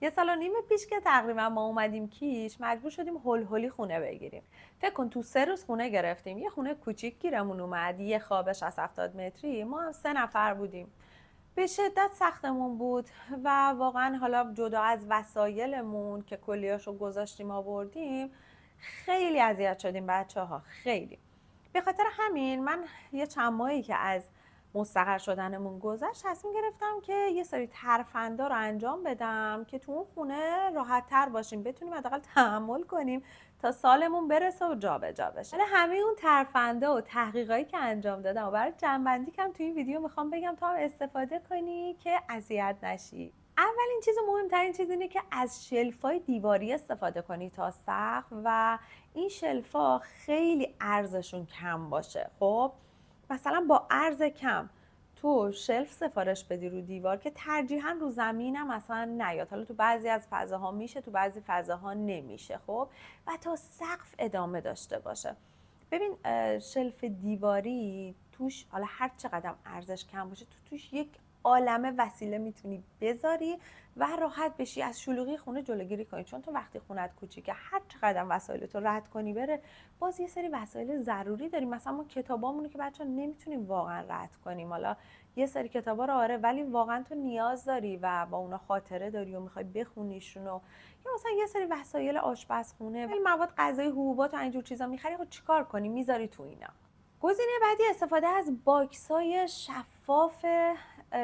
یه سال و نیم پیش که تقریبا ما اومدیم کیش، مجبور شدیم هول هولی خونه بگیریم. فکر کن تو 3 روز خونه گرفتیم. یه خونه کوچیک گیرمون اومد، یه خوابش از 70 متری. ما هم 3 نفر بودیم. به شدت سختمون بود و واقعا حالا جدا از وسایلمون که کلیاشو گذاشتیم آوردیم، خیلی اذیت شدیم بچه‌ها، خیلی. به خاطر همین من یه چند ماهی که از مستقر شدنمون گذشت تصمیم گرفتم که یه سری ترفندا رو انجام بدم که تو اون خونه راحت تر باشیم، بتونیم حداقل تحمل کنیم تا سالمون برسه و جابجا بشه. ولی همه اون ترفندا و تحقیقایی که انجام دادم و برای جنبندی کم تو این ویدیو میخوام بگم تا هم استفاده کنی که اذیت نشی. اولین چیز و مهمترین چیز اینه که از شلفای دیواری استفاده کنی تا سقف و این شلفا خیلی ارزششون کم باشه. خب مثلا با ارز کم تو شلف سفارش بدی رو دیوار که ترجیحاً رو زمین هم اصلا نیاد. حالا تو بعضی از فضاها میشه، تو بعضی فضاها نمیشه. خب و تا سقف ادامه داشته باشه. ببین شلف دیواری توش حالا هر چقدر ارزش کم باشه، تو توش یک عالمه وسیله میتونی بذاری و راحت بشی از شلوغی خونه جلوگیری کنی. چون تو وقتی خونت کوچیکه، هر چقدر وسایلتو رد کنی بره، باز یه سری وسایل ضروری داریم. مثلا ما کتابامونو که بچه‌ها نمیتونیم واقعا رد کنیم. حالا یه سری کتابا رو آره، ولی واقعا تو نیاز داری و با اونا خاطره داری و میخوای بخونیشون. یا مثلا یه سری وسایل آشپزخونه، ولی مواد غذایی، حبوبات و اینجور چیزا میخری، خب چیکار کنی؟ میذاری تو اینا. گزینه بعدی استفاده از باکس‌های شفاف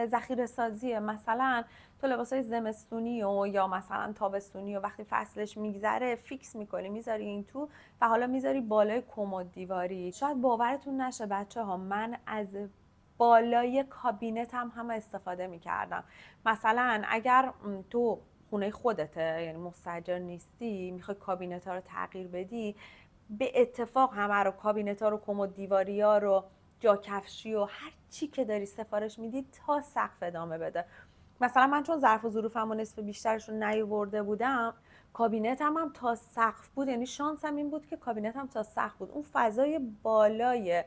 ذخیره سازیه. مثلا تو لباسای زمستونی و یا مثلا تابستونی و وقتی فصلش میگذره فیکس میکنی میذاری این تو و حالا میذاری بالای کمد دیواری. شاید باورتون نشه بچه‌ها، من از بالای کابینتم هم استفاده میکردم. مثلا اگر تو خونه خودته، یعنی مستاجر نیستی، میخوای کابینت ها رو تغییر بدی، به اتفاق همه رو، کابینت ها رو، کمد دیواری ها رو، جا کفشی و هر چی که داری سفارش میدی تا سقف ادامه بده. مثلا من چون ظرف و ظروفم و نصف بیشترش رو نیاورده بودم، کابینتم هم تا سقف بود. یعنی شانسم این بود که کابینتم تا سقف بود. اون فضای بالای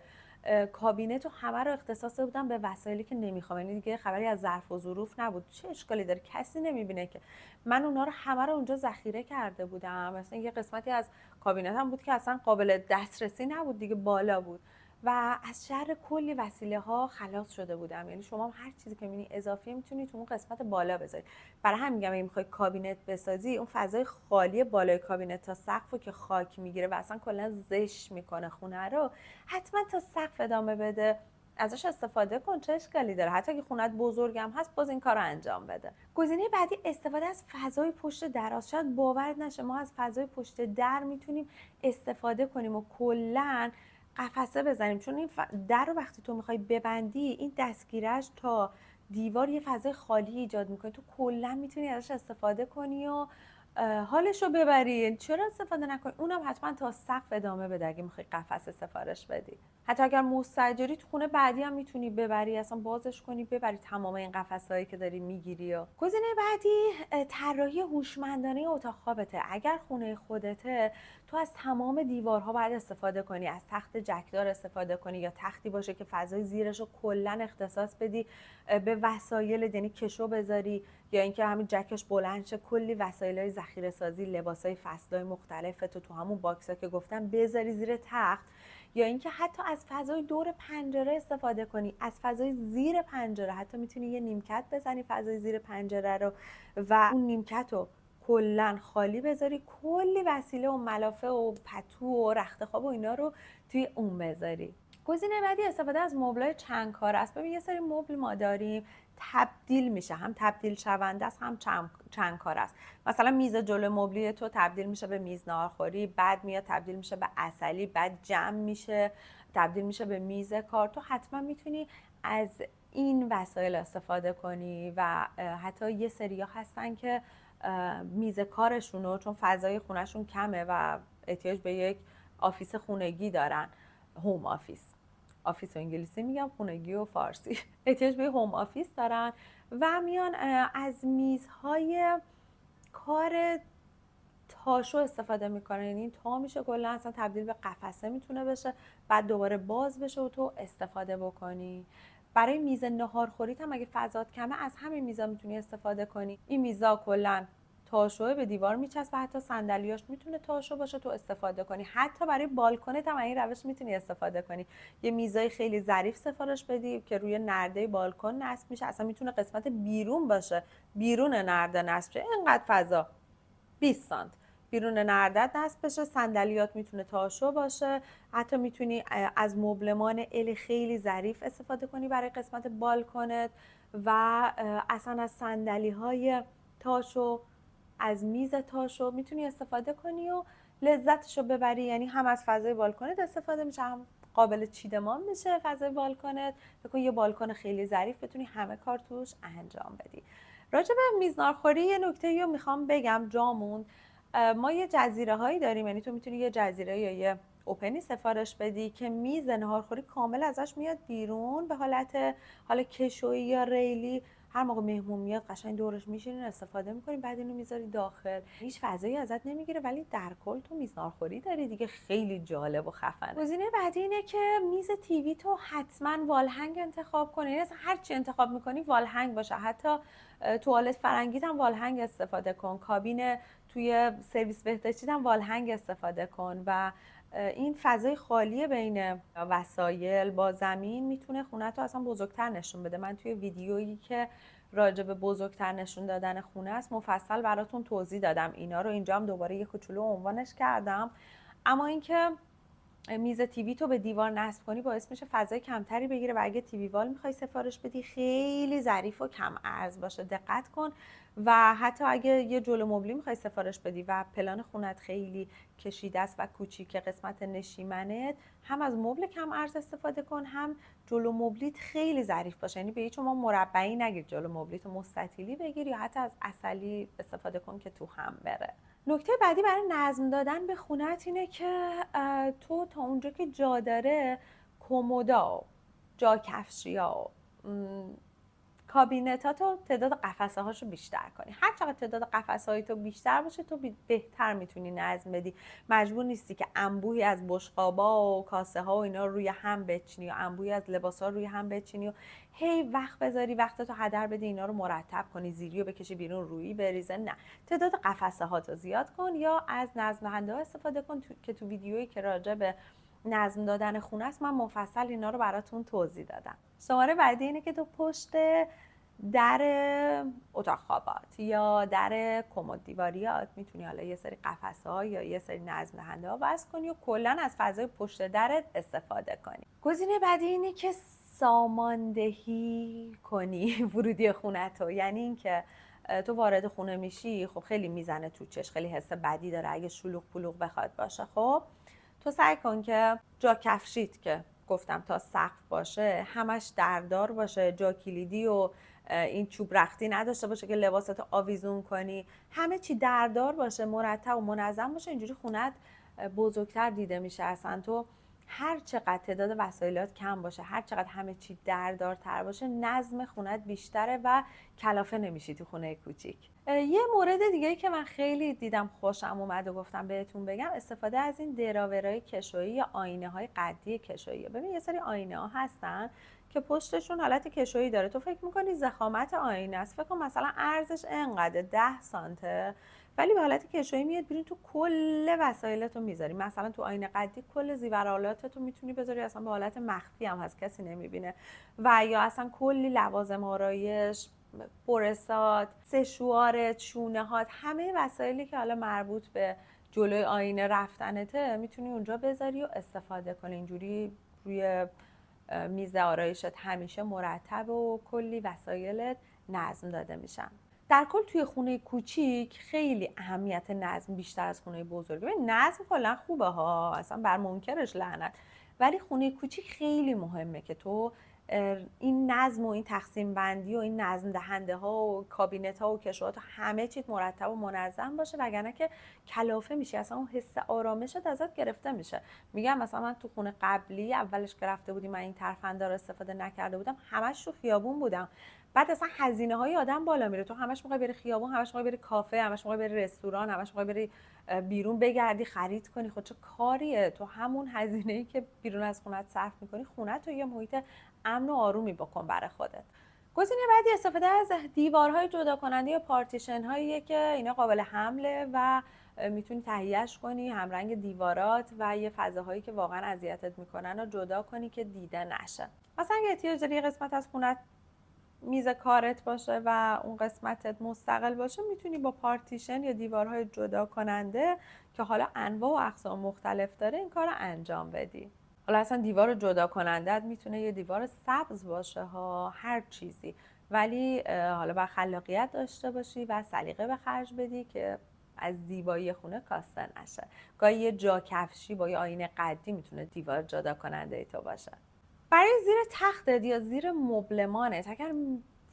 کابینت رو همه رو اختصاص بودم به وسایلی که نمیخوام. یعنی دیگه خبری از ظرف و ظروف نبود. چه اشکالی داره؟ کسی نمیبینه که. من اونا رو همه رو اونجا ذخیره کرده بودم. مثلا یه قسمتی از کابینتم بود که اصلا قابل دسترسی نبود دیگه، بالا بود و از شر کلی وسیله ها خلاص شده بودم. یعنی شما هر چیزی که می‌بینی اضافی میتونی تو اون قسمت بالا بذاری. برای همین میگم اگه میخوای کابینت بسازی، اون فضای خالی بالای کابینت تا سقف رو که خاک میگیره و اصلا کلا زشت میکنه خونه رو، حتما تا سقف ادامه بده، ازش استفاده کن. چه اشکالی داره؟ حتی اگه خونت بزرگم هست باز این کار رو انجام بده. گزینه بعدی استفاده از فضای پشت دراز. شاید باورت نشه ما از فضای پشت در میتونیم استفاده کنیم و کلا قفسه بزنیم. چون این در رو وقتی تو میخوای ببندی، این دستگیرش تا دیوار یه فضای خالی ایجاد میکنه. تو کلا میتونی ازش استفاده کنی و حالش رو ببری. چرا استفاده نکنی؟ اونم حتما تا سقف ادامه بده اگه میخوای قفسه سفارش بدی. حتی اگر مستاجری تو خونه بعدی هم میتونی ببری، اصلا بازش کنی ببری تمام این قفسهایی که داری میگیری. و گزینه بعدی طراحی هوشمندانه اتاق خوابته. اگر خونه خودته، تو از تمام دیوارها باید استفاده کنی. از تخت جکدار استفاده کنی یا تختی باشه که فضای زیرش رو کلا اختصاص بدی به وسایل، یعنی کشو بذاری، یا اینکه همین جکش بلند شه، کلی وسایلای ذخیره سازی، لباسای فصلای مختلف تو همون باکسا که گفتم بذاری زیر تخت. یا اینکه حتی از فضای دور پنجره استفاده کنی، از فضای زیر پنجره. حتی میتونی یه نیمکت بزنی فضای زیر پنجره رو و اون نیمکت رو کلا خالی بذاری، کلی وسیله و ملافه و پتو و رخت خواب و اینا رو توی اون بذاری. گزینه بعدی استفاده از مبلای چند کاره است. ببین یه سری مبل ما داریم تبدیل میشه، هم تبدیل شونده است هم چند کاره است. مثلا میز جلو مبلی تو تبدیل میشه به میز ناهارخوری، بعد میاد تبدیل میشه به عسلی، بعد جمع میشه تبدیل میشه به میز کار. تو حتما میتونی از این وسایل استفاده کنی و حتی یه سریا هستن که میز کارشونو، چون فضای خونهشون کمه و احتیاج به یک آفیس خونگی دارن، هوم آفیس، آفیس و انگلیسی میگم، خونگی و فارسی احتیاج به هوم آفیس دارن و میان از میزهای کار تاشو استفاده میکنن. یعنی تا میشه کلا اصلا تبدیل به قفسه میتونه بشه، بعد دوباره باز بشه و تو استفاده بکنی. برای میز ناهارخوریت هم اگه فضات کمه، از همین میزا میتونی استفاده کنی. این میزا کلا تاشو به دیوار میچسبه، حتی صندلیاش میتونه تاشو باشه تو استفاده کنی. حتی برای بالکنت هم این روش میتونی استفاده کنی. یه میزای خیلی ظریف سفارش بدی که روی نرده بالکن نصب میشه، اصلا میتونه قسمت بیرون باشه، بیرون نرده نصب شه، اینقدر فضا 20 سانت بیرون نردت نصب بشه. صندلیات میتونه تاشو باشه، حتی میتونی از مبلمان ال خیلی ظریف استفاده کنی برای قسمت بالکنت و اصلا از صندلی های تاشو، از میز تاشو میتونی استفاده کنی و لذتشو ببری. یعنی هم از فضای بالکنت استفاده میشه، هم قابل چیدمان میشه فضای بالکنت. بکن یه بالکن خیلی ظریف بتونی همه کار توش انجام بدی. راجع به میز ناهارخوری یه نکته رو میخوام بگم، جامون ما یه جزیره هایی داریم، یعنی تو میتونی یه جزیره یا یه اوپنی سفارش بدی که میز ناهارخوری کامل ازش میاد بیرون به حالت حالا کشویی یا ریلی. هر موقع مهمون میاد قشنگ دورش میشینین استفاده میکنین، بعد اینو میذاری داخل، هیچ فضایی ازت نمیگیره، ولی در کل تو میز ناهارخوری داری دیگه، خیلی جالب و خفنه. گزینه بعدی اینه که میز تیوی تو حتما والهنگ انتخاب کنی. یعنی هر چی انتخاب میکنی والهنگ باشه، حتی توالت فرنگیت هم والهنگ استفاده کن، کابین توی سرویس بهداشتیت هم والهنگ استفاده کن و این فضای خالی بین وسایل با زمین میتونه خونه تو اصلا بزرگتر نشون بده. من توی ویدیویی که راجع به بزرگتر نشون دادن خونه است مفصل براتون توضیح دادم اینا رو، اینجا هم دوباره یه کوچولو عنوانش کردم. اما اینکه میز تیوی تو به دیوار نصب کنی باعث میشه فضای کمتری بگیره و اگه تیوی وال میخوای سفارش بدی خیلی ظریف و کم ارز باشه، دقت کن. و حتی اگه یه جلو مبلی میخوای سفارش بدی و پلان خونت خیلی کشیده است و کوچیکه قسمت نشیمنت، هم از مبل کم ارز استفاده کن، هم جلو مبلیت خیلی ظریف باشه. یعنی به هیچ عنوان مربعی نگیر، جلو مبلیت مستطیلی بگیر یا حتی از عسلی استفاده کن که تو هم بره. نکته بعدی برای نظم دادن به خونت اینه که تو تا اونجا که جا داره کمودا، جا کفشیا، کابینتاتو تعداد قفسه هاشو بیشتر کنی. هر چقدر تعداد قفسه های تو بیشتر باشه تو بهتر میتونی نظم بدی. مجبور نیستی که انبوهی از بشقابا و کاسه ها و اینا روی هم بچینی یا انبوهی از لباس ها روی هم بچینی و هی وقت بذاری وقتتو هدر بدی اینا رو مرتب کنی، زیریو بکشی بیرون رویی بریزه. نه، تعداد قفسه هاتو زیاد کن یا از نظم دهنده ها استفاده کن که تو ویدیویی که راجع به نظم دادن خونه است من مفصل اینا رو براتون توضیح دادم. شماره بعدی اینه که تو پشت در اتاق خوابات یا در کمد دیواریات میتونی حالا یه سری قفسه‌ها یا یه سری نظم دهنده ها وصل کنی و کلا از فضای پشت درت استفاده کنی. گزینه بعدی اینه که ساماندهی کنی ورودی خونتو. یعنی اینکه تو وارد خونه میشی، خب خیلی میزنه تو چش، خیلی حس بدی داره اگه شلوغ پلوغ بخواد باشه. خب تو سعی کن که جا کفشیت که گفتم تا سقف باشه همش دردار باشه، جا کلیدی و این چوب رختی نداشته باشه که لباستو آویزون کنی، همه چی دردار باشه، مرتب و منظم باشه. اینجوری خونت بزرگتر دیده میشه. اصلا تو هر چقدر تعداد وسایلات کم باشه، هر چقدر همه چی دردارتر باشه، نظم خونت بیشتره و کلافه نمیشی تو خونه کوچیک. یه مورد دیگه که من خیلی دیدم خوشم اومد و گفتم بهتون بگم، استفاده از این دراورای کشویی یا آینه های قدی کشویی. ببین یه سری آینه ها هستن که پشتشون حالت کشویی داره، تو فکر میکنی ضخامت آینه است، فکر کن مثلا ارزش انقدر 10 سانته، ولی به حالت کشویی میاد بیرون، تو کل وسایلتو میذاری. مثلا تو آینه قدی کل زیورالاتتو میتونی بذاری، اصلا به حالت مخفی هم هست، کسی نمیبینه. و یا اصلا کلی لوازم آرایش، برسات، سشوارت، شونه‌هات، همه وسایلی که حالا مربوط به جلوی آینه رفتنته میتونی اونجا بذاری و استفاده کنی. اینجوری روی میز آرایشت همیشه مرتب و کلی وسایلت نظم داده میشن. در کل توی خونه کوچیک خیلی اهمیت نظم بیشتر از خونه بزرگه. نظم کلا خوبه ها، اصلا بر منکرش لعنت، ولی خونه کوچیک خیلی مهمه که تو این نظم و این تقسیم بندی و این نظم دهنده ها و کابینت ها و کشوهات و همه چیز مرتب و منظم باشه، وگرنه که کلافه میشی، اصلا اون حس آرامشت ازت گرفته میشه. میگم مثلا من تو خونه قبلی اولش که رفته بودیم من این ترفنده رو استفاده نکرده بودم، همش تو خیابون بودم، بعد اصلا هزینه های آدم بالا میره. تو همش میخوای بری خیابون، همش میخوای بری کافه، همش میخوای بری رستوران، همش میخوای بری بیرون بگردی خرید کنی. خود چه کاریه؟ تو همون هزینه‌ای که بیرون از خونت صرف میکنی، خونت رو یه محیط امن و آرومی بکن برای خودت. گزینه بعدی استفاده از دیوارهای جدا کننده یا پارتیشن هاییه که اینا قابل حمله و میتونی تهیهش کنی همرنگ دیوارات و یه فضاهایی که واقعا اذیتت میکنن رو جدا کنی که دیده نشه. مثلا اگه احتیاج داری یه قسمت از خونت میز کارت باشه و اون قسمتت مستقل باشه، میتونی با پارتیشن یا دیوارهای جدا کننده که حالا انواع و اقسام مختلف داره این کار رو انجام بدی. حالا اصلا دیوار جدا کنندت میتونه یه دیوار سبز باشه ها، هر چیزی، ولی حالا باید خلاقیت داشته باشی و سلیقه به خرج بدی که از زیبایی خونه کاسته نشه. گاهی یه جا کفشی با یه آینه قدی میتونه دیوار جدا کننده تو باشه. برای زیر تختت یا زیر مبلمانت اگر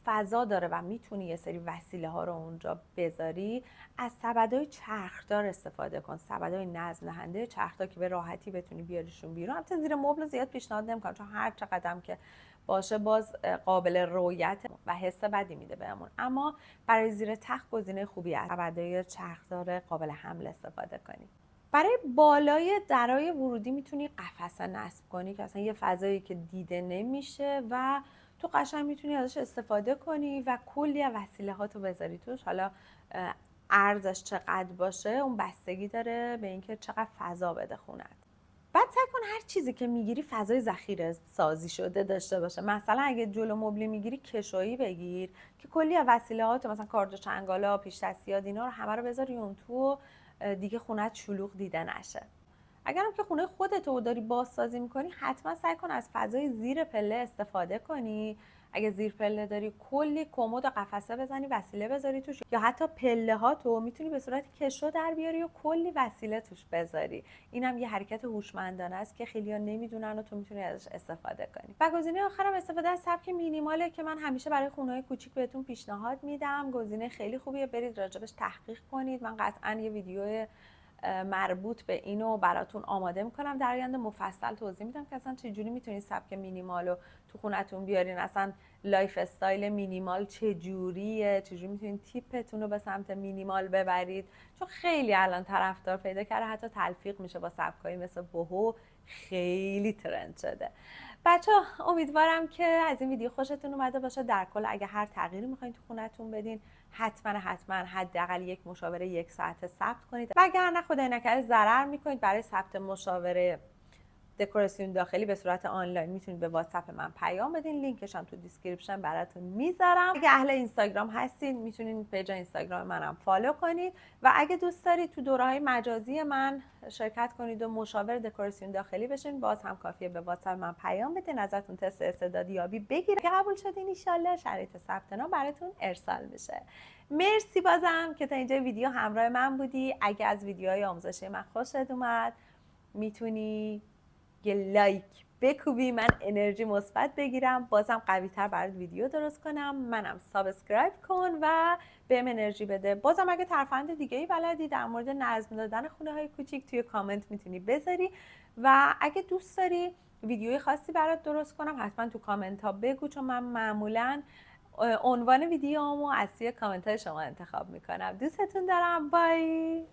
فضا داره و میتونی یه سری وسیله ها رو اونجا بذاری، از سبدهای چرخدار استفاده کن. سبدهای نظم دهنده چرخدار که به راحتی بتونی بیاریشون بیرون. البته زیر مبل زیاد پیشنهاد نمیکنم چون هر چقدرم که باشه باز قابل رویت و حس بدی میده بهمون، اما برای زیر تخت گزینه خوبی است سبدهای چرخدار قابل حمل استفاده کنی. برای بالای درای ورودی میتونی قفسه نصب کنی که اصلا یه فضایی که دیده نمیشه و تو قشنگ میتونی ازش استفاده کنی و کلی از وسیله هاتو بذاری توش. حالا ارزش چقدر باشه اون بستگی داره به اینکه چقدر فضا بده خونت. بعد سعی کن هر چیزی که میگیری فضای ذخیره سازی شده داشته باشه. مثلا اگه جلو مبلی میگیری کشویی بگیر که کلی از وسیله‌هات مثلا کارد و چنگالا، پیش دستیات، اینا رو همه رو بذاری اون تو، دیگه خونت شلوغ دیده نشه. اگرم که خونه خودتو داری بازسازی میکنی، حتما سعی کن از فضای زیر پله استفاده کنی. اگه زیر پله داری کلی کمد و قفسه بزنی وسیله بذاری توش، یا حتی پله ها تو میتونی به صورت کشو در بیاری و کلی وسیله توش بذاری. اینم یه حرکت هوشمندانه است که خیلی‌ها نمیدونن و تو میتونی ازش استفاده کنی. و گزینه آخرم استفاده از سبک مینیماله که من همیشه برای خونه‌های کوچیک بهتون پیشنهاد میدم. گزینه خیلی خوبیه، برید راجبش تحقیق کنید. من قطعاً یه ویدیو مربوط به اینو براتون آماده میکنم، در آینده مفصل توضیح میدم که اصلا چجوری میتونید سبک مینیمال رو تو خونتون بیارین، اصلا لایف استایل مینیمال چجوریه، چجوری میتونید تیپتون رو به سمت مینیمال ببرید، چون خیلی الان طرفدار پیدا کرده، حتی تلفیق میشه با سبکایی مثل بوهو، خیلی ترند شده. بچه‌ها امیدوارم که از این ویدیو خوشتون اومده باشه. در کل اگه هر تغییری میخواین تو خونتون بدین، حتما حداقل یک مشاوره 1 ساعته ثبت کنید. و اگر نه خدای نکرده ضرر میکنید، برای ثبت مشاوره دکوراسیون داخلی به صورت آنلاین میتونید به واتساپ من پیام بدین، لینکش هم تو دیسکریپشن براتون میذارم. اگه اهل اینستاگرام هستین میتونید پیج اینستاگرام منم فالو کنید و اگه دوست دارید تو دوره‌های مجازی من شرکت کنید و مشاور دکوراسیون داخلی بشین، باز هم کافیه به واتساپ من پیام بدین، ازتون تست استعدادیابی بگیرم که قبول شدین ان شاءالله شرایط ثبت نام براتون ارسال میشه. مرسی بازم که تا اینجا ویدیو همراه من بودی. اگه از ویدیوهای آموزشی من خوشت اومد میتونی یه لایک بکوبی، من انرژی مثبت بگیرم، بازم قوی تر برات ویدیو درست کنم. منم سابسکرایب کن و بهم انرژی بده. بازم اگه ترفند دیگه ای بلدی در مورد نظم دادن خونه های کوچیک توی کامنت میتونی بذاری و اگه دوست داری ویدیوی خاصی برات درست کنم حتما تو کامنت ها بگو، چون من معمولا عنوان ویدیومو از توی کامنت های شما انتخاب میکنم. دوستتون دارم. بای.